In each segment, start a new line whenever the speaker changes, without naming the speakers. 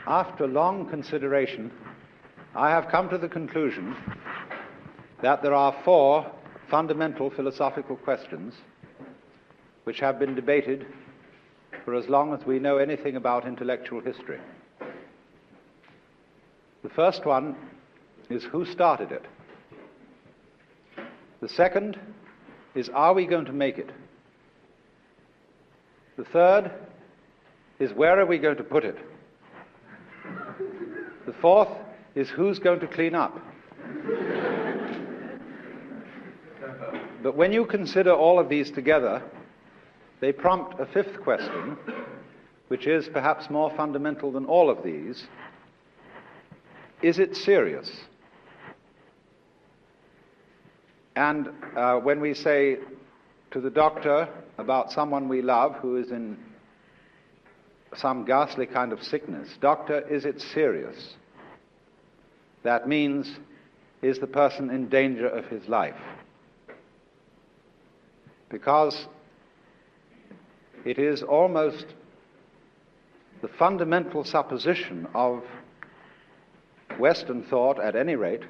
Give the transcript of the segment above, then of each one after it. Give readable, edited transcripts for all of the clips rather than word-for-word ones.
After long consideration, I have come to the conclusion that there are four fundamental philosophical questions which have been debated for as long as we know anything about intellectual history. The first one is who started it? The second is are we going to make it? The third is where are we going to put it? The fourth is who's going to clean up? But when you consider all of these together, they prompt a fifth question, which is perhaps more fundamental than all of these. Is it serious? And when we say to the doctor about someone we love who is in some ghastly kind of sickness, "Doctor, is it serious?" That means, is the person in danger of his life? Because it is almost the fundamental supposition of Western thought, at any rate,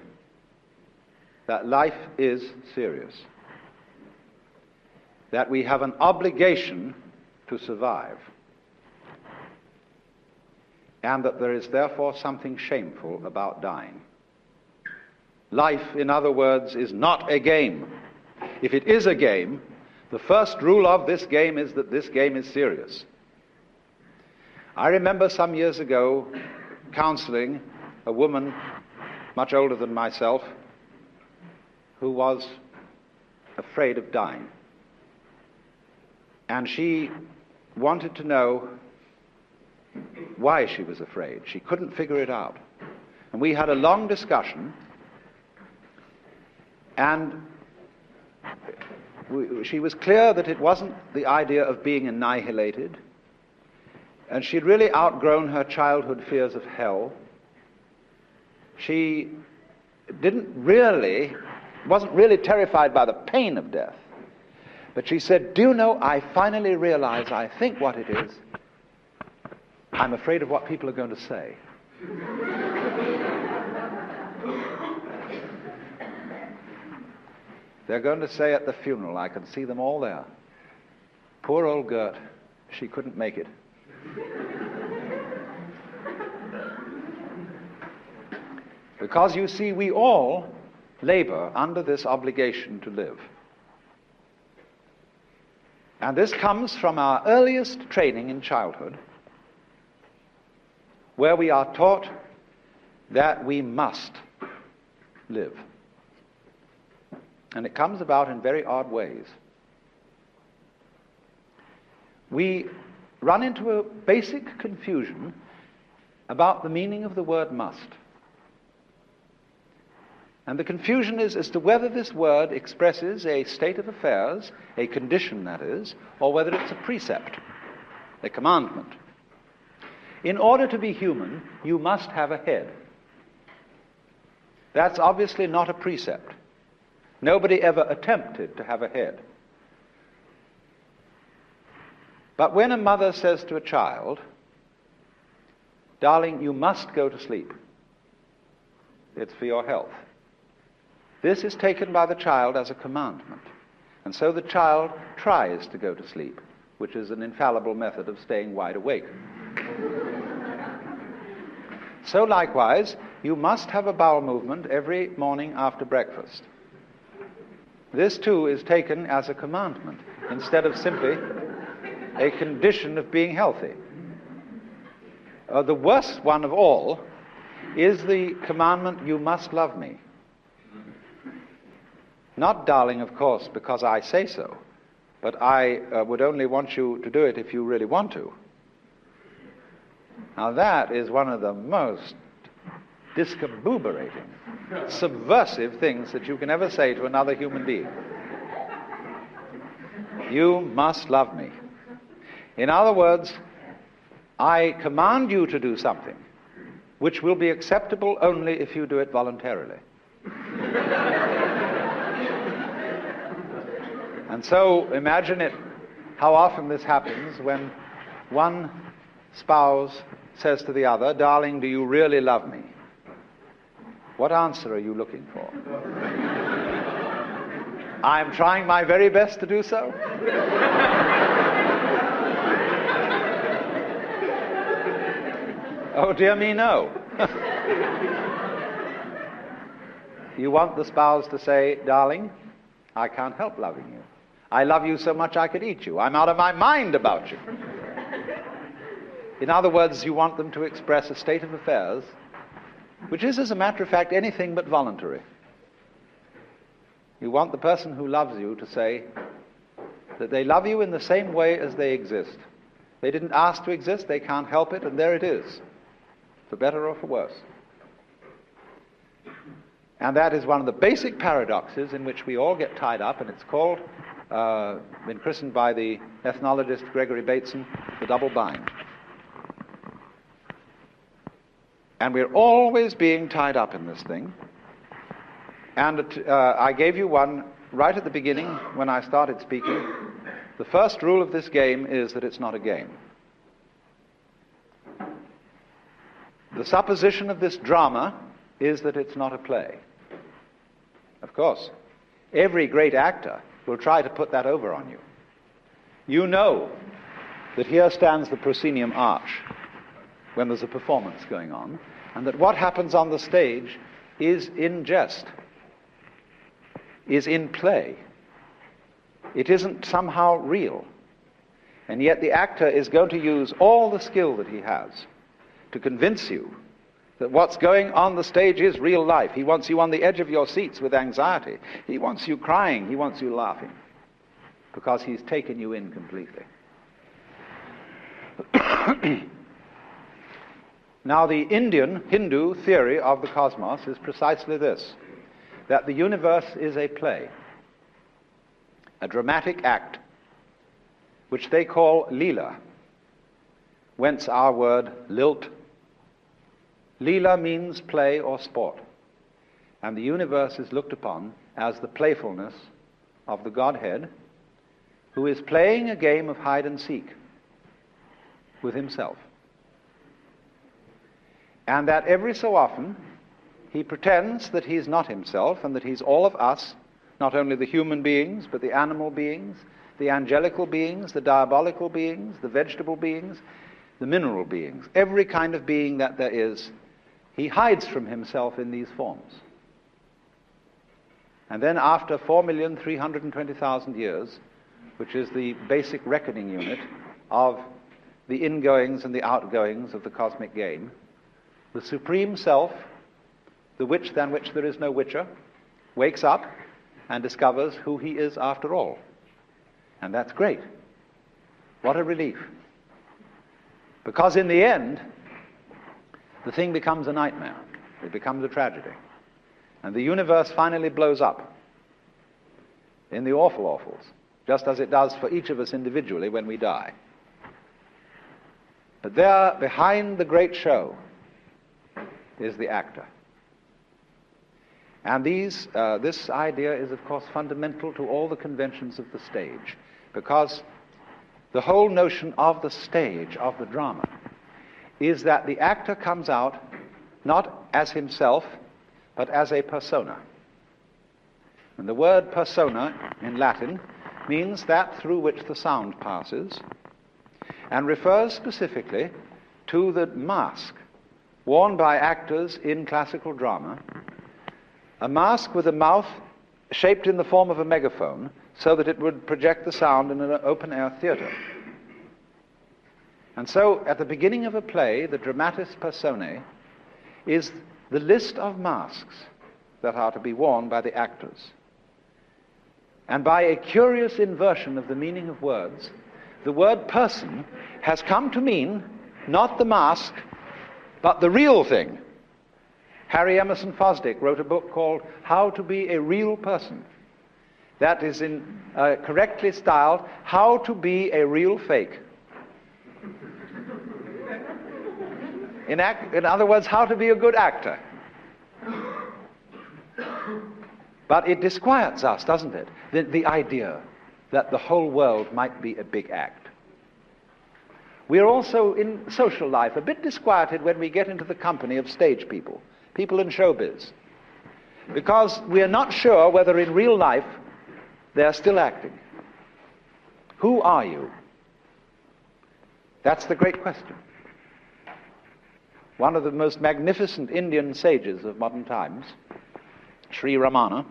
that life is serious, that we have an obligation to survive, and that there is therefore something shameful about dying. Life, in other words, is not a game. If it is a game, the first rule of this game is that this game is serious. I remember some years ago counseling a woman much older than myself who was afraid of dying. And she wanted to know why she was afraid. She couldn't figure it out. And we had a long discussion, and she was clear that it wasn't the idea of being annihilated, and she'd really outgrown her childhood fears of hell. She wasn't really terrified by the pain of death, but she said, "Do you know, I finally realize, I think what it is, I'm afraid of what people are going to say." They're going to say at the funeral, I can see them all there, "Poor old Gert, she couldn't make it." Because you see, we all labor under this obligation to live. And this comes from our earliest training in childhood, where we are taught that we must live. And it comes about in very odd ways. We run into a basic confusion about the meaning of the word must. And the confusion is as to whether this word expresses a state of affairs, a condition that is, or whether it's a precept, a commandment. In order to be human, you must have a head. That's obviously not a precept. Nobody ever attempted to have a head. But when a mother says to a child, "Darling, you must go to sleep. It's for your health," this is taken by the child as a commandment. And so the child tries to go to sleep, which is an infallible method of staying wide awake. So likewise, you must have a bowel movement every morning after breakfast. This too is taken as a commandment, instead of simply a condition of being healthy. The worst one of all is the commandment, "You must love me." Not, "Darling, of course, because I say so, but I would only want you to do it if you really want to." Now that is one of the most discombobulating, subversive things that you can ever say to another human being. "You must love me." In other words, I command you to do something which will be acceptable only if you do it voluntarily. And so imagine it, how often this happens when one spouse says to the other, "Darling, do you really love me?" What answer are you looking for? I'm trying my very best to do so. Oh, dear me, no. You want the spouse to say, "Darling, I can't help loving you. I love you so much I could eat you. I'm out of my mind about you." In other words, you want them to express a state of affairs which is, as a matter of fact, anything but voluntary. You want the person who loves you to say that they love you in the same way as they exist. They didn't ask to exist, they can't help it, and there it is, for better or for worse. And that is one of the basic paradoxes in which we all get tied up, and it's called, been christened by the ethnologist Gregory Bateson, the double bind. And we're always being tied up in this thing. And I gave you one right at the beginning when I started speaking. The first rule of this game is that it's not a game. The supposition of this drama is that it's not a play. Of course, every great actor will try to put that over on you. You know that here stands the proscenium arch when there's a performance going on, and that what happens on the stage is in jest, is in play. It isn't somehow real. And yet the actor is going to use all the skill that he has to convince you that what's going on the stage is real life. He wants you on the edge of your seats with anxiety. He wants you crying. He wants you laughing, because he's taken you in completely. Now, the Hindu theory of the cosmos is precisely this, that the universe is a play, a dramatic act, which they call Leela, whence our word lilt. Leela means play or sport, and the universe is looked upon as the playfulness of the Godhead, who is playing a game of hide and seek with himself. And that every so often he pretends that he's not himself and that he's all of us, not only the human beings, but the animal beings, the angelical beings, the diabolical beings, the vegetable beings, the mineral beings. Every kind of being that there is, he hides from himself in these forms. And then after 4,320,000 years, which is the basic reckoning unit of the ingoings and the outgoings of the cosmic game, the Supreme Self, the witch than which there is no witcher, wakes up and discovers who he is after all. And that's great. What a relief. Because in the end, the thing becomes a nightmare. It becomes a tragedy. And the universe finally blows up in the awful awfuls, just as it does for each of us individually when we die. But there, behind the great show, is the actor. And this idea is, of course, fundamental to all the conventions of the stage, because the whole notion of the stage, of the drama, is that the actor comes out not as himself, but as a persona. And the word persona in Latin means that through which the sound passes, and refers specifically to the mask worn by actors in classical drama, a mask with a mouth shaped in the form of a megaphone so that it would project the sound in an open-air theater. And so, at the beginning of a play, the dramatis personae is the list of masks that are to be worn by the actors. And by a curious inversion of the meaning of words, the word person has come to mean not the mask, but the real thing. Harry Emerson Fosdick wrote a book called How to Be a Real Person. That is correctly styled, How to Be a Real Fake. In other words, how to be a good actor. But it disquiets us, doesn't it? The idea that the whole world might be a big act. We are also, in social life, a bit disquieted when we get into the company of stage people, people in showbiz, because we are not sure whether in real life they are still acting. Who are you? That's the great question. One of the most magnificent Indian sages of modern times, Sri Ramana,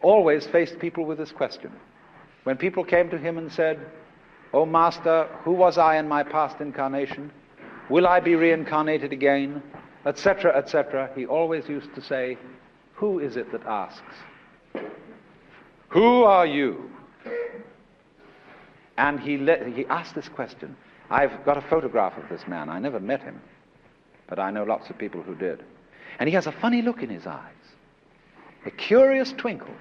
always faced people with this question. When people came to him and said, "O Master, who was I in my past incarnation? Will I be reincarnated again?" etc., etc., he always used to say, "Who is it that asks? Who are you?" And he asked this question. I've got a photograph of this man. I never met him, but I know lots of people who did. And he has a funny look in his eyes, a curious twinkle.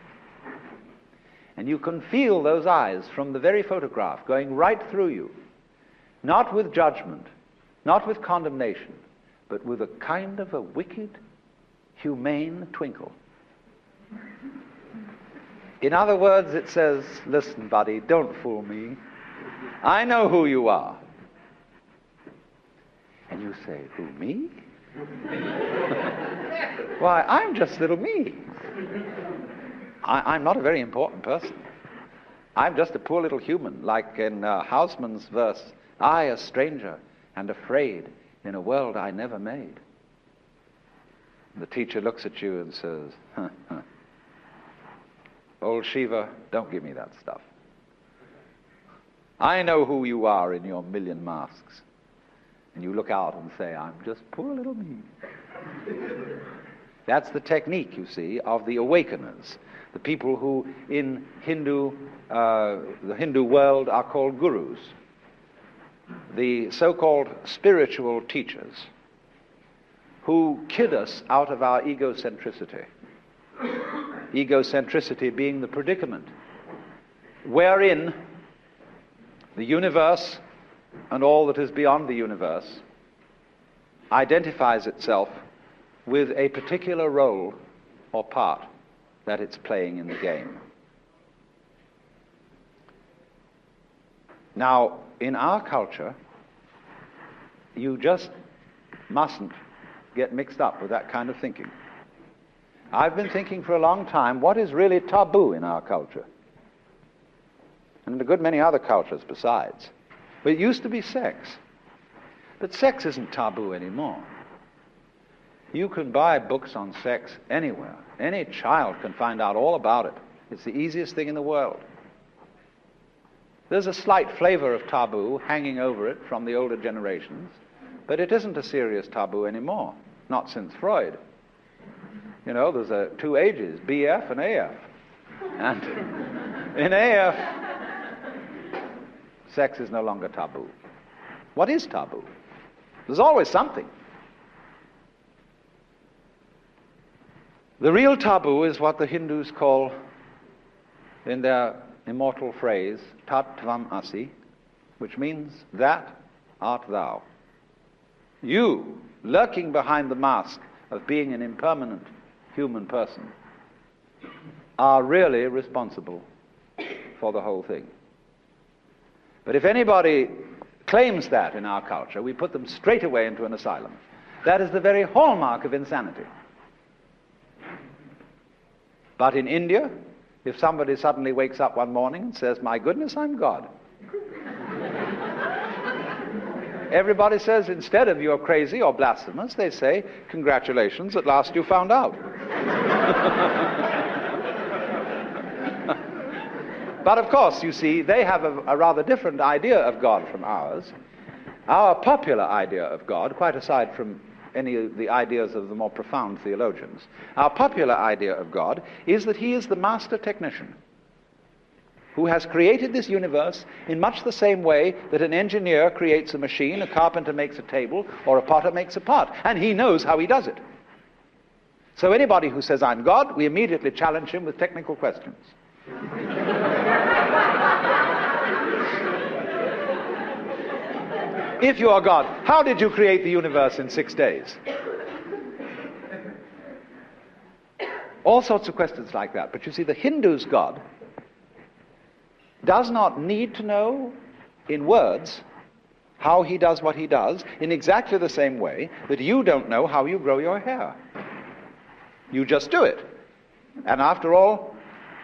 And you can feel those eyes from the very photograph going right through you, not with judgment, not with condemnation, but with a kind of a wicked, humane twinkle. In other words, it says, "Listen, buddy, don't fool me. I know who you are." And you say, "Who, me?" "Why, I'm just little me. I'm not a very important person. I'm just a poor little human, like in Hausmann's verse, 'I, a stranger and afraid in a world I never made.'" The teacher looks at you and says, "Old Shiva, don't give me that stuff. I know who you are in your million masks." And you look out and say, "I'm just poor little me." That's the technique, you see, of the awakeners, the people who in the Hindu world are called gurus, the so-called spiritual teachers who kid us out of our egocentricity. Egocentricity being the predicament wherein the universe and all that is beyond the universe identifies itself with a particular role or part that it's playing in the game. Now, in our culture, you just mustn't get mixed up with that kind of thinking. I've been thinking for a long time, what is really taboo in our culture? And in a good many other cultures besides. But it used to be sex. But sex isn't taboo anymore. You can buy books on sex anywhere. Any child can find out all about it. It's the easiest thing in the world. There's a slight flavor of taboo hanging over it from the older generations, but it isn't a serious taboo anymore, not since Freud. You know, there's two ages, BF and AF. And in AF, sex is no longer taboo. What is taboo? There's always something. The real taboo is what the Hindus call, in their immortal phrase, Tat Tvam Asi, which means, that art thou. You, lurking behind the mask of being an impermanent human person, are really responsible for the whole thing. But if anybody claims that in our culture, we put them straight away into an asylum. That is the very hallmark of insanity. But in India, if somebody suddenly wakes up one morning and says, "My goodness, I'm God," everybody says, instead of "You're crazy" or blasphemous, they say, "Congratulations, at last you found out." But of course, you see, they have a rather different idea of God from ours. Our popular idea of God, quite aside from any of the ideas of the more profound theologians, our popular idea of God is that he is the master technician who has created this universe in much the same way that an engineer creates a machine, a carpenter makes a table, or a potter makes a pot, and he knows how he does it. So anybody who says, "I'm God," we immediately challenge him with technical questions. If you are God, how did you create the universe in 6 days? All sorts of questions like that. But you see, the Hindu's God does not need to know in words how he does what he does in exactly the same way that you don't know how you grow your hair. You just do it. And after all,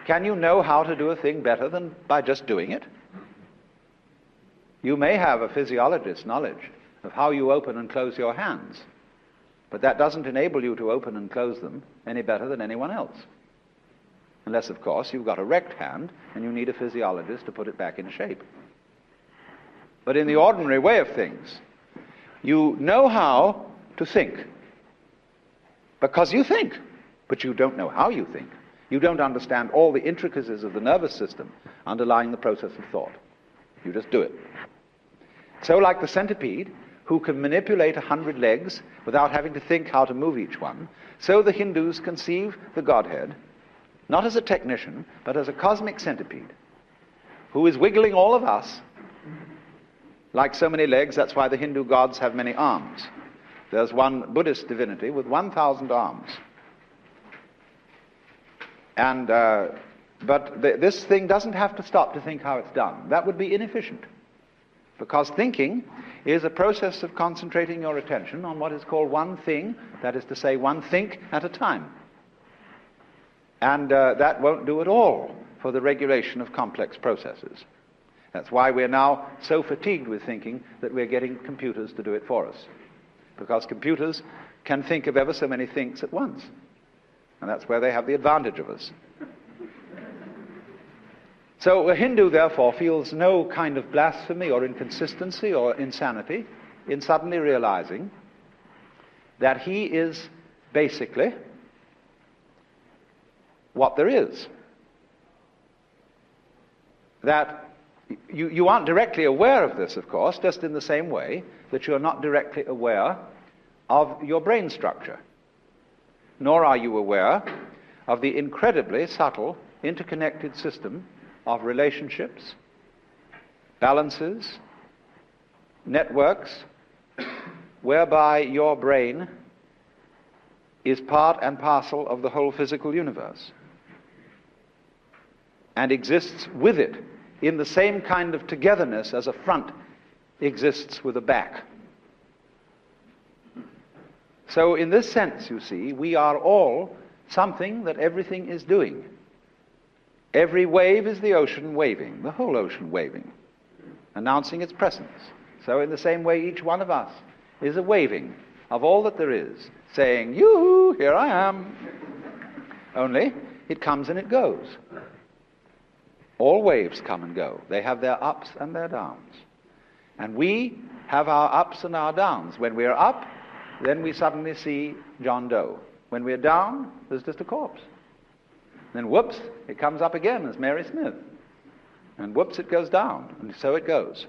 can you know how to do a thing better than by just doing it? You may have a physiologist's knowledge of how you open and close your hands, but that doesn't enable you to open and close them any better than anyone else. Unless, of course, you've got a wrecked hand and you need a physiologist to put it back in shape. But in the ordinary way of things, you know how to think because you think, but you don't know how you think. You don't understand all the intricacies of the nervous system underlying the process of thought. You just do it. So like the centipede, who can manipulate 100 legs without having to think how to move each one, so the Hindus conceive the Godhead, not as a technician, but as a cosmic centipede, who is wiggling all of us like so many legs. That's why the Hindu gods have many arms. There's one Buddhist divinity with 1,000 arms. And but this thing doesn't have to stop to think how it's done. That would be inefficient, because thinking is a process of concentrating your attention on what is called one thing, that is to say, one think at a time. And that won't do at all for the regulation of complex processes. That's why we're now so fatigued with thinking that we're getting computers to do it for us, because computers can think of ever so many things at once. And that's where they have the advantage of us. So a Hindu, therefore, feels no kind of blasphemy or inconsistency or insanity in suddenly realizing that he is basically what there is. That you aren't directly aware of this, of course, just in the same way that you're not directly aware of your brain structure. Nor are you aware of the incredibly subtle, interconnected system of relationships, balances, networks, whereby your brain is part and parcel of the whole physical universe and exists with it in the same kind of togetherness as a front exists with a back. So in this sense, you see, we are all something that everything is doing. Every wave is the ocean waving, the whole ocean waving, announcing its presence. So in the same way, each one of us is a waving of all that there is, saying, "Yoo-hoo, here I am." Only, it comes and it goes. All waves come and go. They have their ups and their downs. And we have our ups and our downs. When we're up, then we suddenly see John Doe. When we're down, there's just a corpse. Then whoops, it comes up again as Mary Smith. And whoops, it goes down. And so it goes.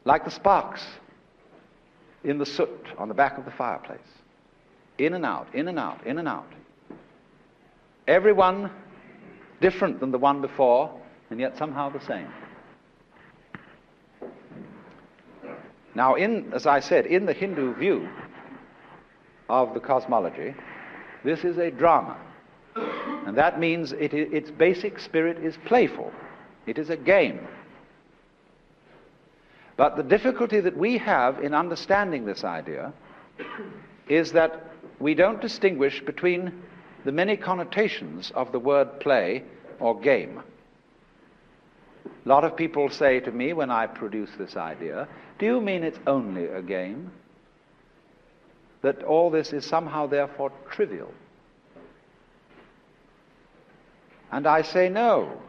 Like the sparks in the soot on the back of the fireplace. In and out, in and out, in and out. Everyone different than the one before, and yet somehow the same. Now, as I said, in the Hindu view of the cosmology, this is a drama. And that means its basic spirit is playful. It is a game. But the difficulty that we have in understanding this idea is that we don't distinguish between the many connotations of the word play or game. A lot of people say to me when I produce this idea, "Do you mean it's only a game? That all this is somehow therefore trivial?" And I say no.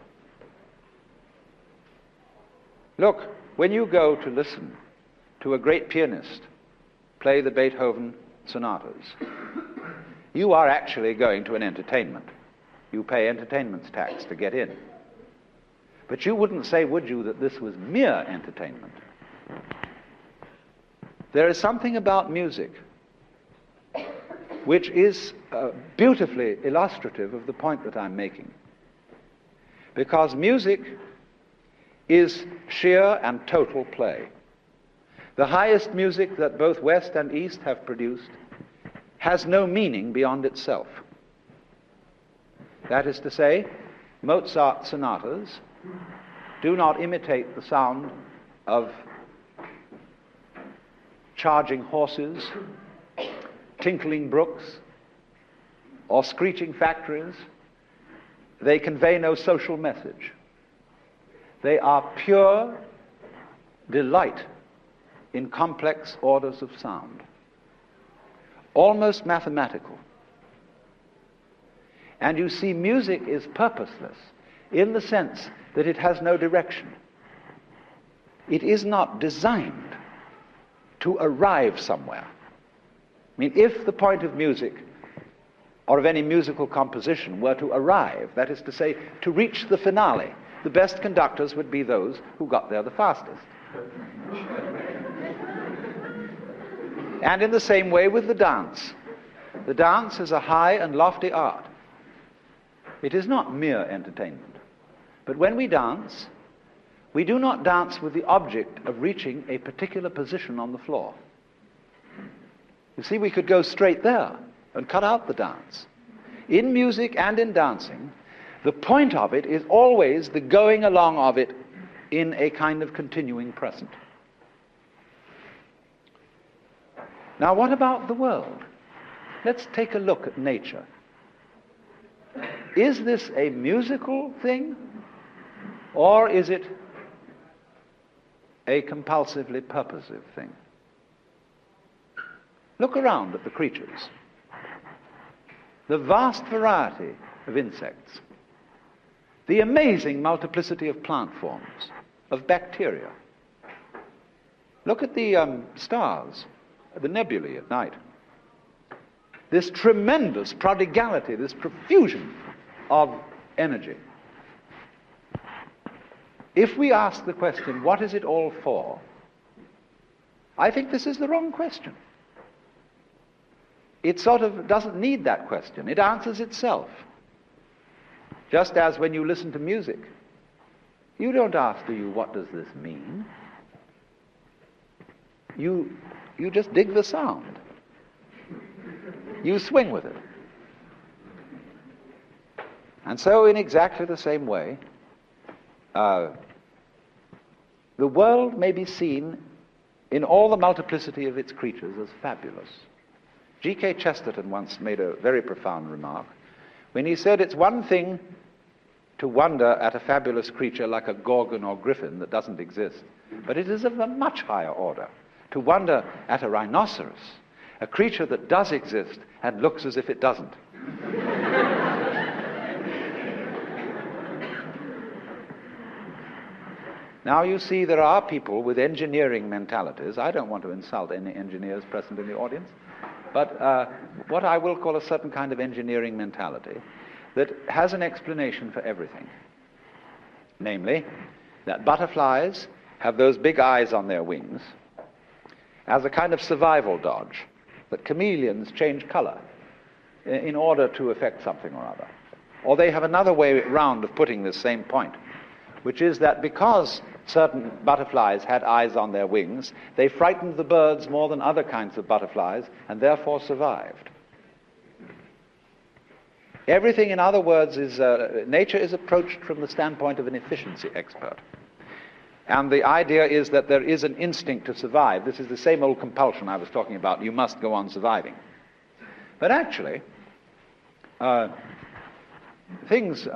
Look, when you go to listen to a great pianist play the Beethoven sonatas, you are actually going to an entertainment. You pay entertainment tax to get in. But you wouldn't say, would you, that this was mere entertainment? There is something about music which is beautifully illustrative of the point that I'm making. Because music is sheer and total play. The highest music that both West and East have produced has no meaning beyond itself. That is to say, Mozart sonatas do not imitate the sound of charging horses, tinkling brooks, or screeching factories. They convey no social message. They are pure delight in complex orders of sound, almost mathematical. And you see, music is purposeless in the sense that it has no direction. It is not designed to arrive somewhere. I mean, if the point of music or of any musical composition were to arrive, that is to say, to reach the finale, the best conductors would be those who got there the fastest. And in the same way with the dance. The dance is a high and lofty art. It is not mere entertainment. But when we dance, we do not dance with the object of reaching a particular position on the floor. You see, we could go straight there and cut out the dance. In music and in dancing, the point of it is always the going along of it in a kind of continuing present. Now, what about the world? Let's take a look at nature. Is this a musical thing, or is it a compulsively purposive thing? Look around at the creatures. The vast variety of insects, the amazing multiplicity of plant forms, of bacteria. Look at the stars, the nebulae at night. This tremendous prodigality, this profusion of energy. If we ask the question, what is it all for? I think this is the wrong question. It sort of doesn't need that question. It answers itself. Just as when you listen to music, you don't ask, do you, what does this mean? You just dig the sound. You swing with it. And so in exactly the same way, the world may be seen in all the multiplicity of its creatures as fabulous. G.K. Chesterton once made a very profound remark when he said it's one thing to wonder at a fabulous creature like a gorgon or griffin that doesn't exist, but it is of a much higher order to wonder at a rhinoceros, a creature that does exist and looks as if it doesn't. Now you see, there are people with engineering mentalities. I don't want to insult any engineers present in the audience, but what I will call a certain kind of engineering mentality that has an explanation for everything. Namely, that butterflies have those big eyes on their wings as a kind of survival dodge, that chameleons change color in order to affect something or other. Or they have another way round of putting this same point, which is that because certain butterflies had eyes on their wings, they frightened the birds more than other kinds of butterflies and therefore survived. Everything, in other words, is nature is approached from the standpoint of an efficiency expert. And the idea is that there is an instinct to survive. This is the same old compulsion I was talking about. You must go on surviving. But actually, things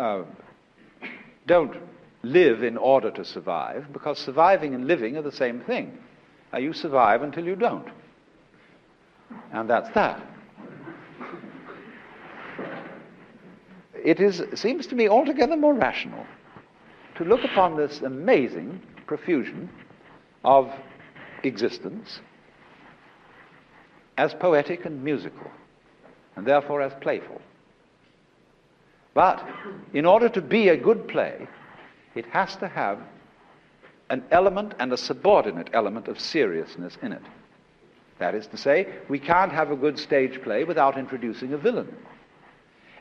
don't live in order to survive, because surviving and living are the same thing. You survive until you don't. And that's that. It seems to me altogether more rational to look upon this amazing profusion of existence as poetic and musical, and therefore as playful. But in order to be a good play, it has to have an element and a subordinate element of seriousness in it. That is to say, we can't have a good stage play without introducing a villain.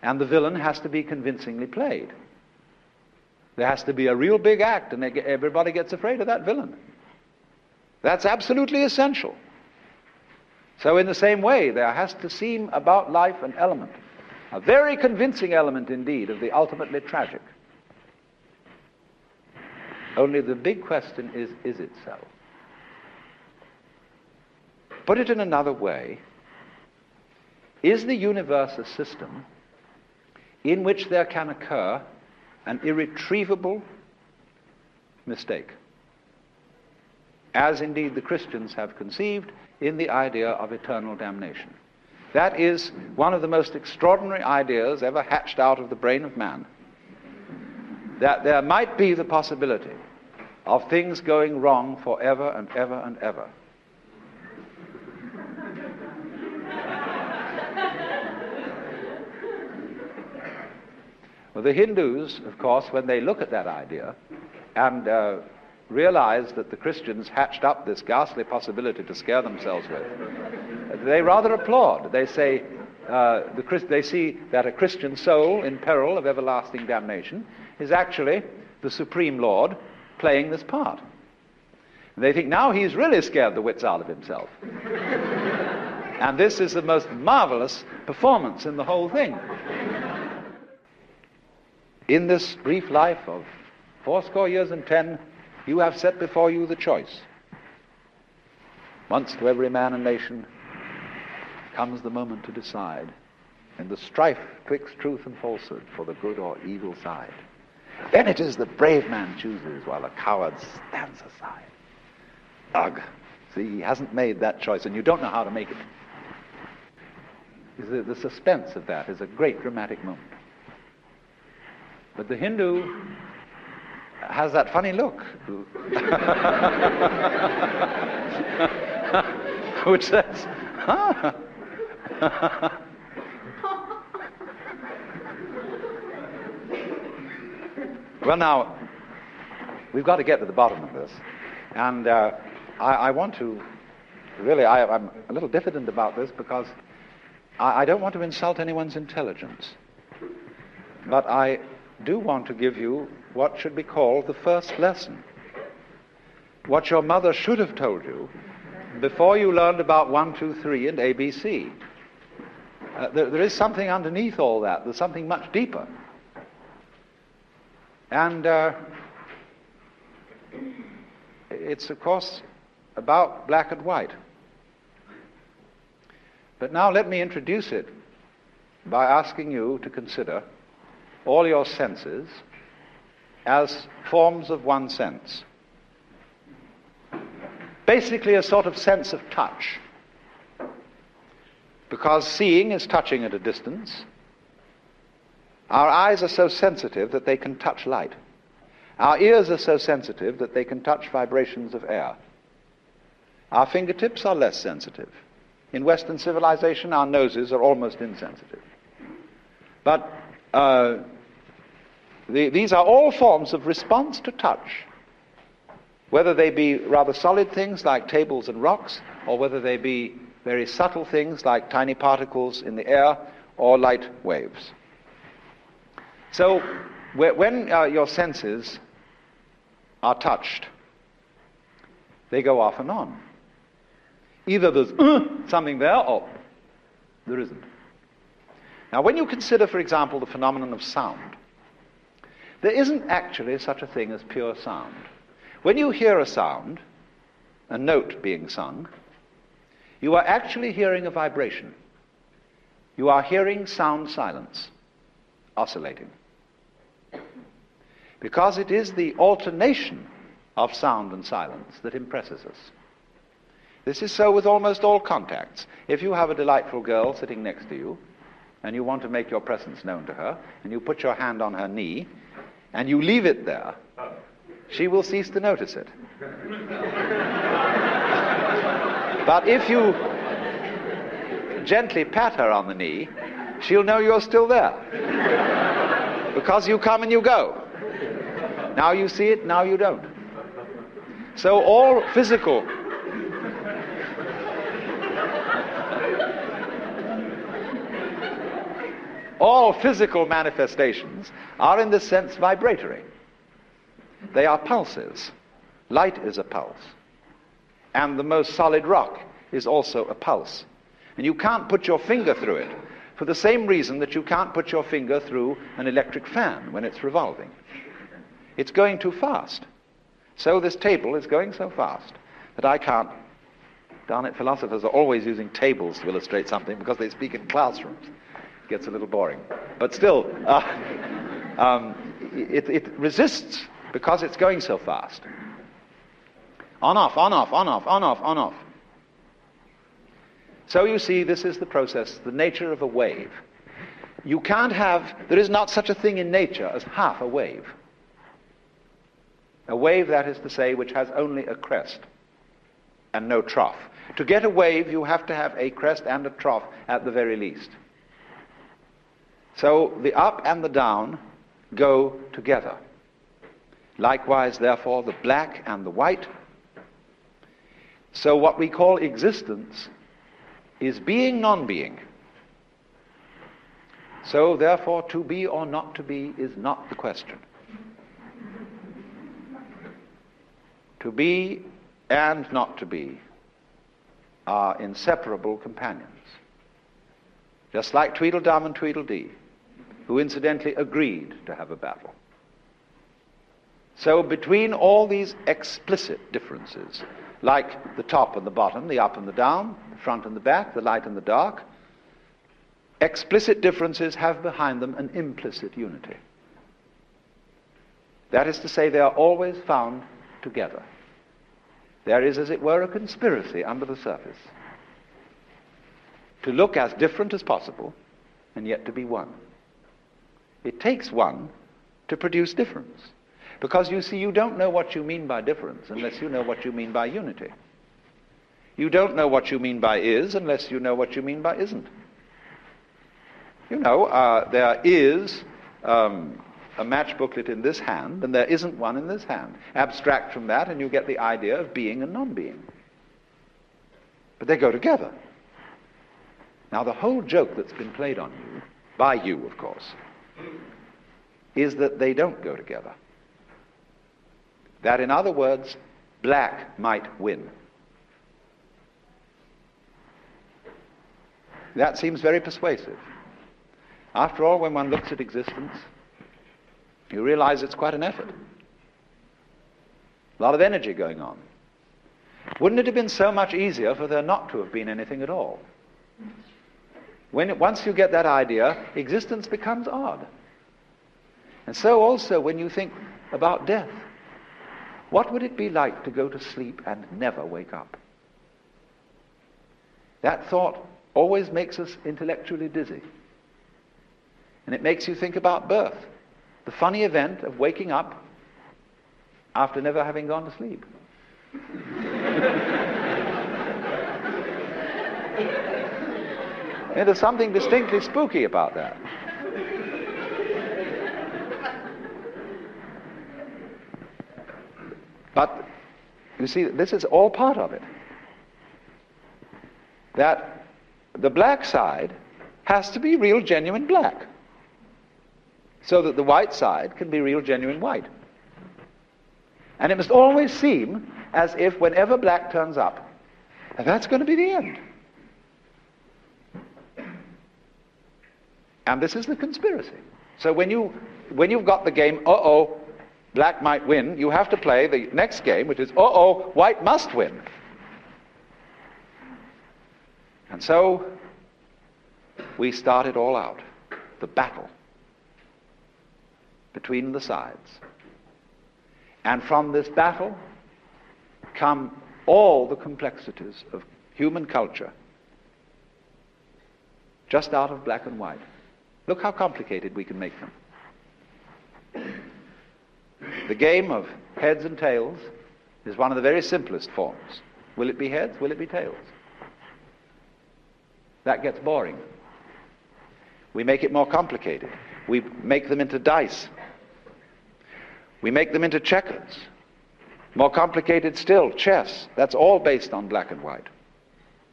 And the villain has to be convincingly played. There has to be a real big act, and everybody gets afraid of that villain. That's absolutely essential. So in the same way, there has to seem about life an element, a very convincing element indeed, of the ultimately tragic. Only the big question is it so? Put it in another way, is the universe a system in which there can occur an irretrievable mistake, as indeed the Christians have conceived in the idea of eternal damnation? That is one of the most extraordinary ideas ever hatched out of the brain of man, that there might be the possibility of things going wrong forever and ever and ever. Well, the Hindus, of course, when they look at that idea and realize that the Christians hatched up this ghastly possibility to scare themselves with, they rather applaud. They say, they see that a Christian soul in peril of everlasting damnation is actually the Supreme Lord playing this part. And they think now he's really scared the wits out of himself. And this is the most marvelous performance in the whole thing. In this brief life of 80 years and 10, you have set before you the choice. Once to every man and nation comes the moment to decide, in the strife twixt truth and falsehood, for the good or evil side. Then it is the brave man chooses, while the coward stands aside. Ugh! See, he hasn't made that choice, and you don't know how to make it. The suspense of that is a great dramatic moment. But the Hindu has that funny look, which says, huh? Well, now, we've got to get to the bottom of this. And I want to, really, I'm a little diffident about this because I don't want to insult anyone's intelligence. But I do want to give you what should be called the first lesson. What your mother should have told you before you learned about 1, 2, 3 and ABC. There is something underneath all that. There's something much deeper. And it's, of course, about black and white. But now let me introduce it by asking you to consider all your senses as forms of one sense. Basically a sort of sense of touch. Because seeing is touching at a distance. Our eyes are so sensitive that they can touch light. Our ears are so sensitive that they can touch vibrations of air. Our fingertips are less sensitive. In Western civilization, our noses are almost insensitive. But these are all forms of response to touch, whether they be rather solid things like tables and rocks, or whether they be very subtle things like tiny particles in the air or light waves. So when your senses are touched, they go off and on. Either there's something there or there isn't. Now when you consider, for example, the phenomenon of sound, there isn't actually such a thing as pure sound. When you hear a sound, a note being sung, you are actually hearing a vibration. You are hearing sound silence, oscillating. Because it is the alternation of sound and silence that impresses us. This is so with almost all contacts. If you have a delightful girl sitting next to you, and you want to make your presence known to her, and you put your hand on her knee, and you leave it there, she will cease to notice it. But if you gently pat her on the knee, she'll know you're still there. Because you come and you go. Now you see it, now you don't. So all physical manifestations are in this sense vibratory. They are pulses. Light is a pulse. And the most solid rock is also a pulse. And you can't put your finger through it for the same reason that you can't put your finger through an electric fan when it's revolving. It's going too fast. So this table is going so fast that I can't. Darn it, philosophers are always using tables to illustrate something because they speak in classrooms. It gets a little boring. But still, it resists because it's going so fast. On, off, on, off, on, off, on, off, on, off. So you see, this is the process, the nature of a wave. There is not such a thing in nature as half a wave. A wave, that is to say, which has only a crest and no trough. To get a wave, you have to have a crest and a trough at the very least. So the up and the down go together. Likewise, therefore, the black and the white. So what we call existence is being, non-being. So therefore, to be or not to be is not the question. To be and not to be are inseparable companions. Just like Tweedledum and Tweedledee, who incidentally agreed to have a battle. So between all these explicit differences, like the top and the bottom, the up and the down, the front and the back, the light and the dark, explicit differences have behind them an implicit unity. That is to say, they are always found together. There is, as it were, a conspiracy under the surface to look as different as possible and yet to be one. It takes one to produce difference. Because you see, you don't know what you mean by difference unless you know what you mean by unity. You don't know what you mean by is unless you know what you mean by isn't. You know, there is a match booklet in this hand, and there isn't one in this hand. Abstract from that, and you get the idea of being and non-being. But they go together. Now, the whole joke that's been played on you, by you, of course, is that they don't go together. That, in other words, black might win. That seems very persuasive. After all, when one looks at existence, you realize it's quite an effort. A lot of energy going on. Wouldn't it have been so much easier for there not to have been anything at all? Once you get that idea, existence becomes odd. And so also when you think about death, what would it be like to go to sleep and never wake up? That thought always makes us intellectually dizzy. And it makes you think about birth, the funny event of waking up after never having gone to sleep. And there's something distinctly spooky about that. But, you see, this is all part of it. That the black side has to be real, genuine black, so that the white side can be real, genuine white. And it must always seem as if whenever black turns up, that's going to be the end. And this is the conspiracy. So when you've got the game, uh-oh, black might win, you have to play the next game, which is, uh-oh, white must win. And so we start it all out, the battle between the sides. And from this battle come all the complexities of human culture, just out of black and white. Look how complicated we can make them. The game of heads and tails is one of the very simplest forms. Will it be heads? Will it be tails? That gets boring. We make it more complicated. We make them into dice. We make them into checkers. More complicated still, chess. That's all based on black and white.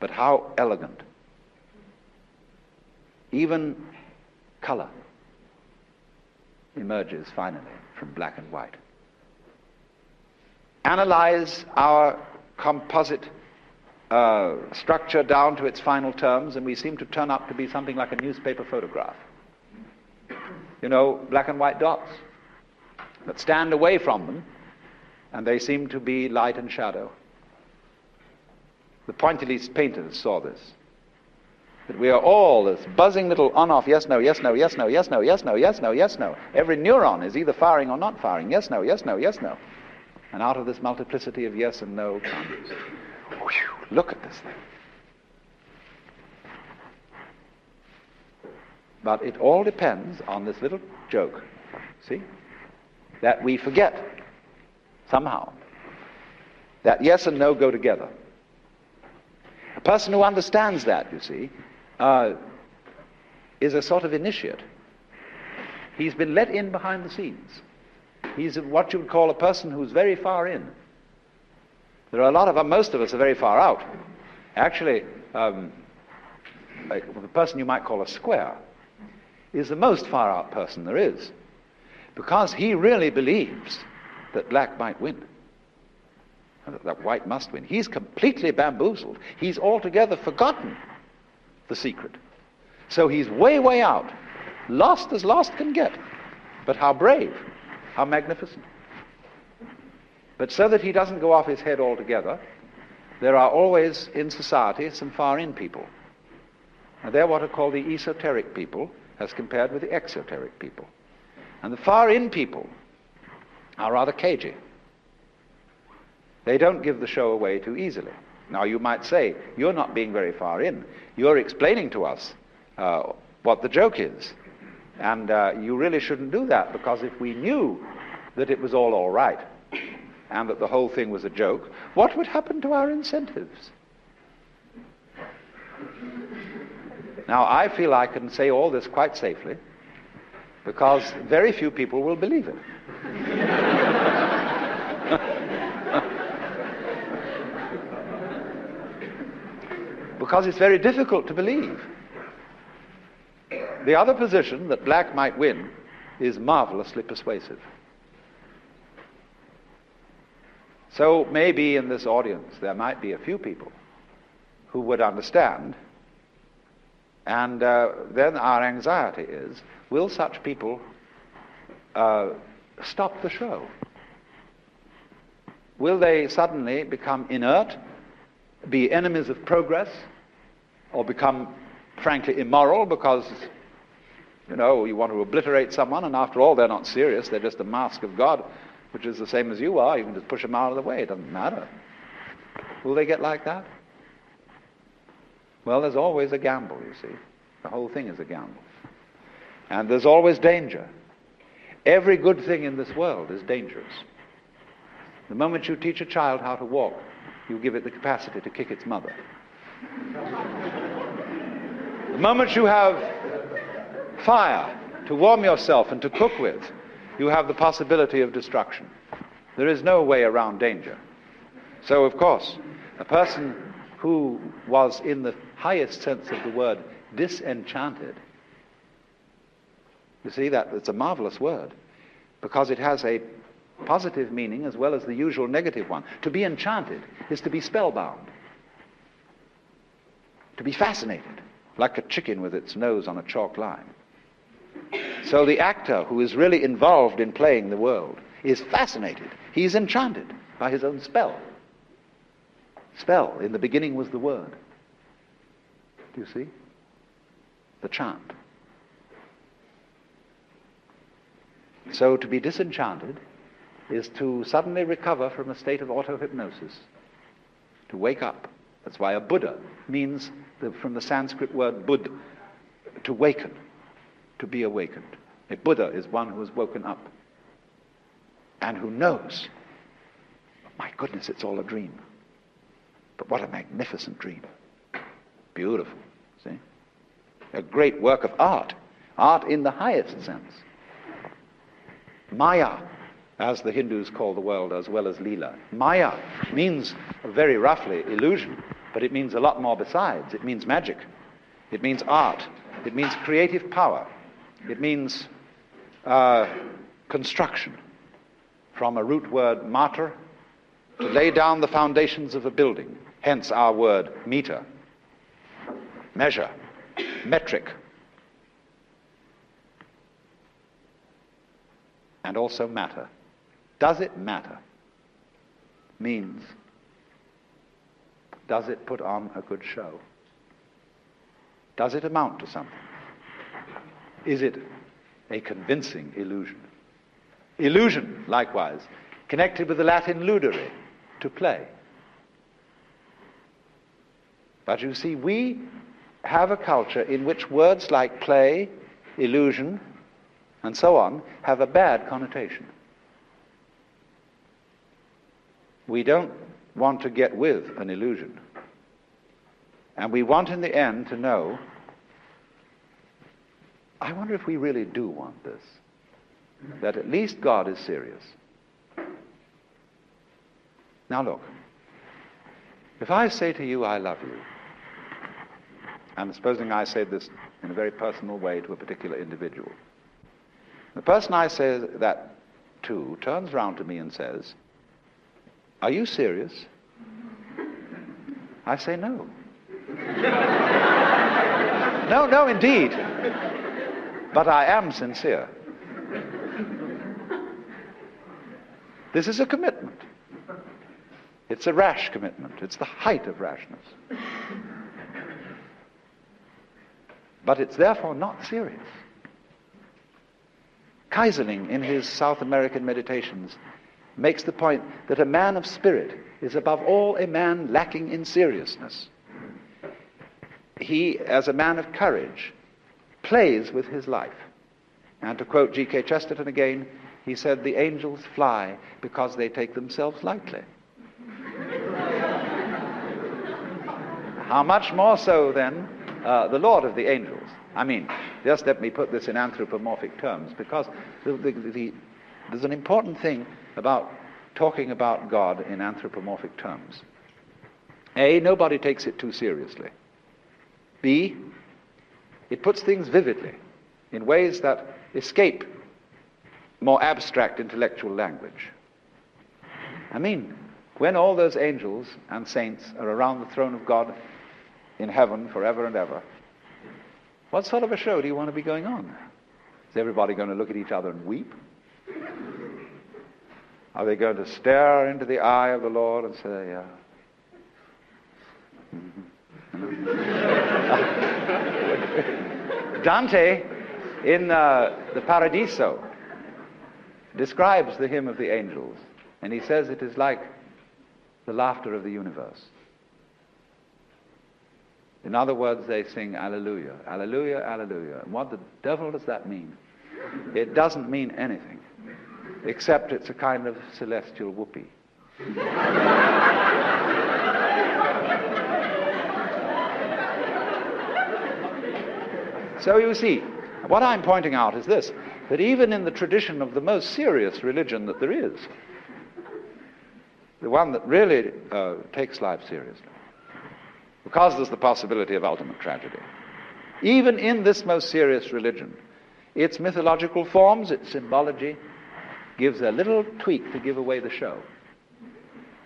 But how elegant. Even color emerges finally from black and white. Analyze our composite structure down to its final terms, and we seem to turn up to be something like a newspaper photograph. You know, black and white dots. But stand away from them, and they seem to be light and shadow. The pointillist painters saw this. That we are all this buzzing little on-off, yes, no, yes, no, yes, no, yes, no, yes, no, yes, no, yes, no. Every neuron is either firing or not firing. Yes, no, yes, no, yes, no. And out of this multiplicity of yes and no comes, whew, look at this thing. But it all depends on this little joke, see? That we forget, somehow, that yes and no go together. A person who understands that, you see, is a sort of initiate. He's been let in behind the scenes. He's what you would call a person who's very far in. There are a lot of most of us are very far out. Actually, the person you might call a square is the most far out person there is, because he really believes that black might win, that white must win. He's completely bamboozled. He's altogether forgotten the secret. So he's way, way out, lost as lost can get. But how brave, how magnificent. But so that he doesn't go off his head altogether, there are always in society some far-in people. And they're what are called the esoteric people, as compared with the exoteric people. And the far-in people are rather cagey. They don't give the show away too easily. Now you might say, you're not being very far in. You're explaining to us what the joke is. And you really shouldn't do that, because if we knew that it was all right, and that the whole thing was a joke, what would happen to our incentives? Now I feel I can say all this quite safely, because very few people will believe it. Because it's very difficult to believe. The other position, that black might win, is marvelously persuasive. So maybe in this audience there might be a few people who would understand, and then our anxiety is, will such people stop the show? Will they suddenly become inert, be enemies of progress, or become frankly immoral because, you know, you want to obliterate someone, and after all they're not serious, they're just a mask of God, which is the same as you are. You can just push them out of the way, it doesn't matter. Will they get like that? Well, there's always a gamble, you see. The whole thing is a gamble. And there's always danger. Every good thing in this world is dangerous. The moment you teach a child how to walk, you give it the capacity to kick its mother. The moment you have fire to warm yourself and to cook with, you have the possibility of destruction. There is no way around danger. So, of course, a person who was, in the highest sense of the word, disenchanted, you see, that it's a marvelous word, because it has a positive meaning as well as the usual negative one. To be enchanted is to be spellbound, to be fascinated, like a chicken with its nose on a chalk line. So the actor who is really involved in playing the world is fascinated. He's enchanted by his own spell. Spell, in the beginning was the word. Do you see? The chant. So to be disenchanted is to suddenly recover from a state of auto-hypnosis, to wake up. That's why a Buddha means, from the Sanskrit word bud, to waken, to be awakened. A Buddha is one who has woken up and who knows, my goodness, it's all a dream. But what a magnificent dream. Beautiful, see? A great work of art, art in the highest sense. Maya, as the Hindus call the world, as well as Leela. Maya means, very roughly, illusion, but it means a lot more besides. It means magic. It means art. It means creative power. It means construction, from a root word mater, to lay down the foundations of a building, hence our word meter, measure, metric, and also matter. Does it matter? means, does it put on a good show? Does it amount to something? Is it a convincing illusion? Illusion, likewise, connected with the Latin ludere, to play. But you see, we have a culture in which words like play, illusion, and so on have a bad connotation. We don't want to get with an illusion. And we want in the end to know, I wonder if we really do want this, that at least God is serious. Now look, if I say to you, I love you, and supposing I say this in a very personal way to a particular individual, the person I say that to turns round to me and says, are you serious? I say no. No, indeed. But I am sincere. This is a commitment. It's a rash commitment. It's the height of rashness. But it's therefore not serious. Keyserling, in his South American Meditations, makes the point that a man of spirit is above all a man lacking in seriousness. He, as a man of courage, plays with his life. And to quote G.K. Chesterton again, he said, the angels fly because they take themselves lightly. How much more so, then, the Lord of the angels? I mean, just let me put this in anthropomorphic terms, because there's an important thing about talking about God in anthropomorphic terms. A, nobody takes it too seriously. B, it puts things vividly in ways that escape more abstract intellectual language. I mean, when all those angels and saints are around the throne of God in heaven forever and ever, what sort of a show do you want to be going on? Is everybody going to look at each other and weep? Are they going to stare into the eye of the Lord and say, Dante, in the Paradiso, describes the hymn of the angels, and he says it is like the laughter of the universe. In other words, they sing Alleluia, Alleluia, Alleluia. And what the devil does that mean? It doesn't mean anything, except it's a kind of celestial whoopee. So you see, what I'm pointing out is this, that even in the tradition of the most serious religion that there is, the one that really takes life seriously, because there's the possibility of ultimate tragedy, even in this most serious religion, its mythological forms, its symbology, gives a little tweak to give away the show.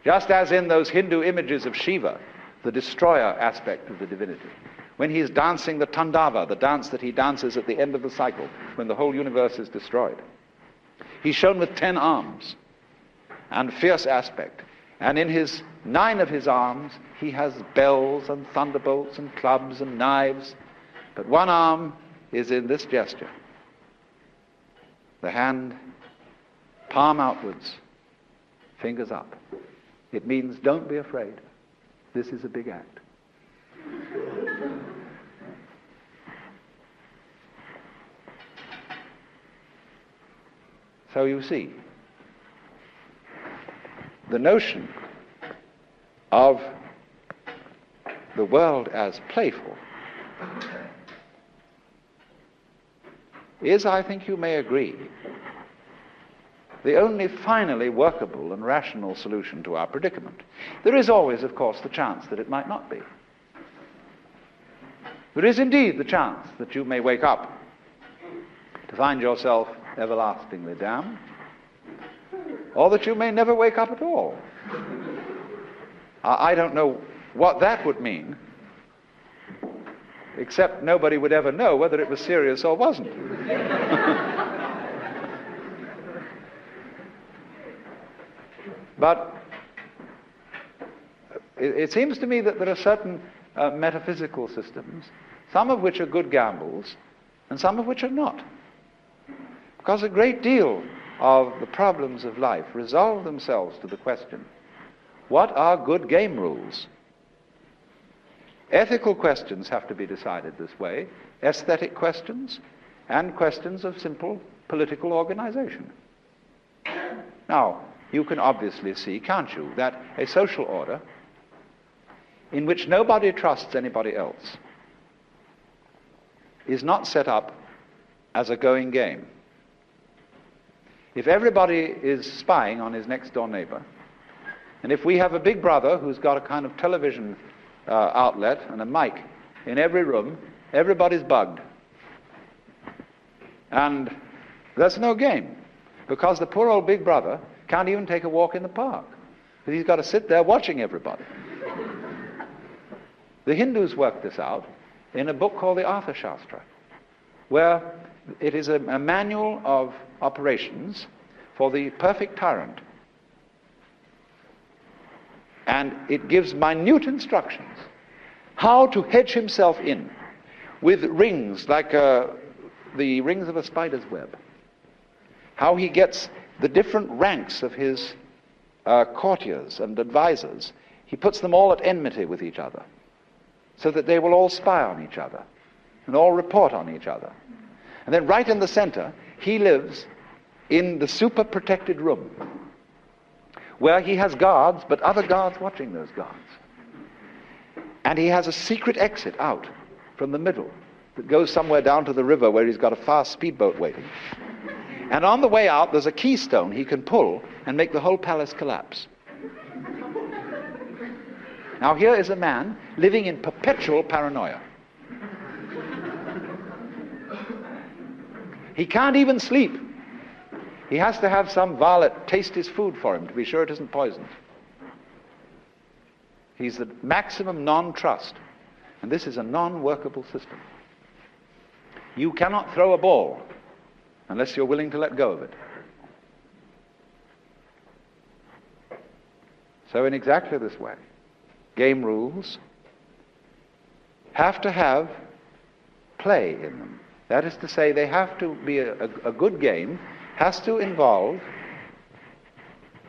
Just as in those Hindu images of Shiva, the destroyer aspect of the divinity, when he's dancing the Tandava, the dance that he dances at the end of the cycle, when the whole universe is destroyed. He's shown with 10 arms and fierce aspect. And in 9 of his arms, he has bells and thunderbolts and clubs and knives. But one arm is in this gesture. The hand, palm outwards, fingers up. It means, don't be afraid. This is a big act. So you see, the notion of the world as playful is, I think you may agree, the only finally workable and rational solution to our predicament. There is always, of course, the chance that it might not be. There is indeed the chance that you may wake up to find yourself everlastingly damned, or that you may never wake up at all. I don't know what that would mean, except nobody would ever know whether it was serious or wasn't. But It seems to me that there are certain metaphysical systems, some of which are good gambles, and some of which are not. Because a great deal of the problems of life resolve themselves to the question, what are good game rules? Ethical questions have to be decided this way, aesthetic questions, and questions of simple political organization. Now, you can obviously see, can't you, that a social order in which nobody trusts anybody else is not set up as a going game. If everybody is spying on his next door neighbor, and if we have a big brother who's got a kind of television outlet and a mic in every room, everybody's bugged. And that's no game, because the poor old big brother can't even take a walk in the park, because he's got to sit there watching everybody. The Hindus worked this out in a book called the Artha Shastra, where it is a manual of operations for the perfect tyrant. And it gives minute instructions how to hedge himself in with rings like the rings of a spider's web. How he gets the different ranks of his courtiers and advisors, he puts them all at enmity with each other, so that they will all spy on each other and all report on each other. And then right in the center, he lives in the super protected room, where he has guards, but other guards watching those guards. And he has a secret exit out from the middle that goes somewhere down to the river where he's got a fast speedboat waiting. And on the way out, there's a keystone he can pull and make the whole palace collapse. Now here is a man living in perpetual paranoia. He can't even sleep. He has to have some varlet taste his food for him to be sure it isn't poisoned. He's the maximum non-trust. And this is a non-workable system. You cannot throw a ball unless you're willing to let go of it. So in exactly this way, game rules have to have play in them. That is to say, they have to be a good game, has to involve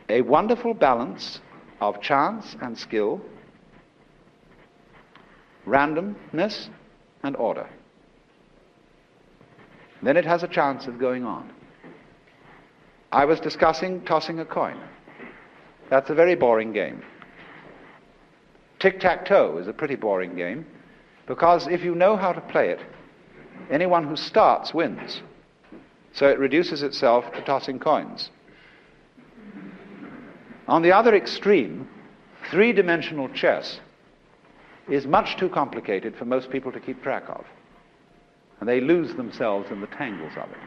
a wonderful balance of chance and skill, randomness and order. Then it has a chance of going on. I was discussing tossing a coin. That's a very boring game. Tic-tac-toe is a pretty boring game, because if you know how to play it, anyone who starts wins. So it reduces itself to tossing coins. On the other extreme, three-dimensional chess is much too complicated for most people to keep track of. And they lose themselves in the tangles of it.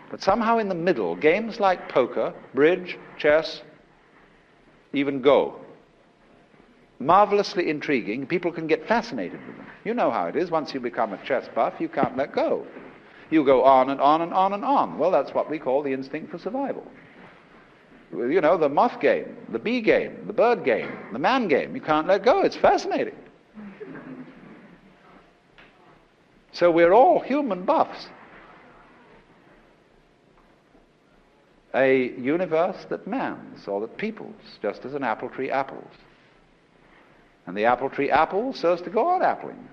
But somehow in the middle, games like poker, bridge, chess, even Go, marvelously intriguing. People can get fascinated with them. You know how it is. Once you become a chess buff, you can't let go. You go on and on and on and on. Well, that's what we call the instinct for survival. You know, the moth game, the bee game, the bird game, the man game. You can't let go. It's fascinating. So we're all human buffs. A universe that mans or that peoples, just as an apple tree apples. And the apple tree apple serves to go on appling,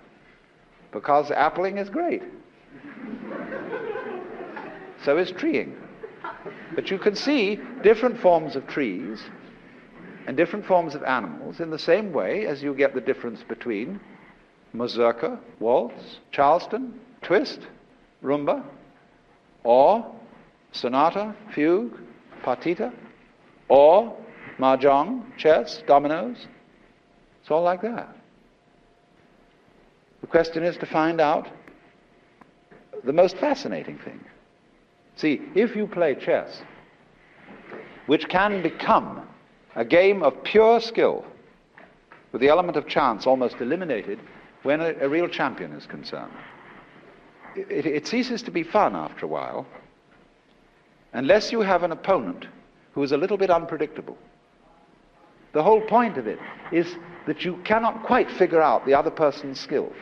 because appling is great. So is treeing. But you can see different forms of trees and different forms of animals in the same way as you get the difference between mazurka, waltz, charleston, twist, rumba, or sonata, fugue, partita, or mahjong, chess, dominoes. It's all like that. The question is to find out the most fascinating thing. See, if you play chess, which can become a game of pure skill, with the element of chance almost eliminated when a real champion is concerned, it ceases to be fun after a while, unless you have an opponent who is a little bit unpredictable. The whole point of it is that you cannot quite figure out the other person's skill.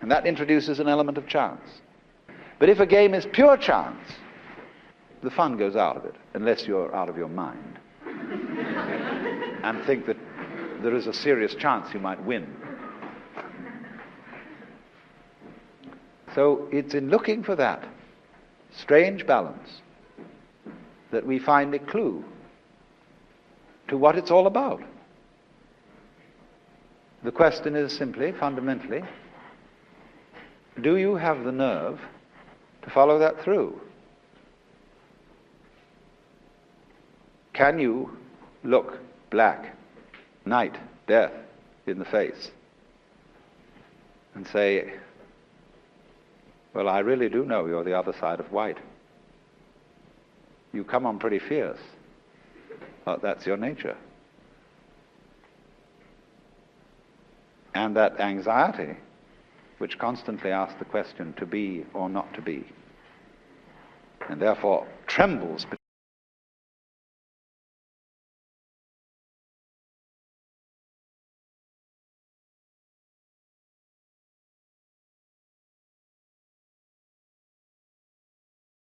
And that introduces an element of chance. But if a game is pure chance, the fun goes out of it, unless you're out of your mind and think that there is a serious chance you might win. So it's in looking for that strange balance that we find a clue to what it's all about. The question is simply, fundamentally, do you have the nerve to follow that through? Can you look black, night, death in the face and say, well, I really do know you're the other side of white. You come on pretty fierce, but that's your nature. And that anxiety, which constantly asks the question to be or not to be, and therefore trembles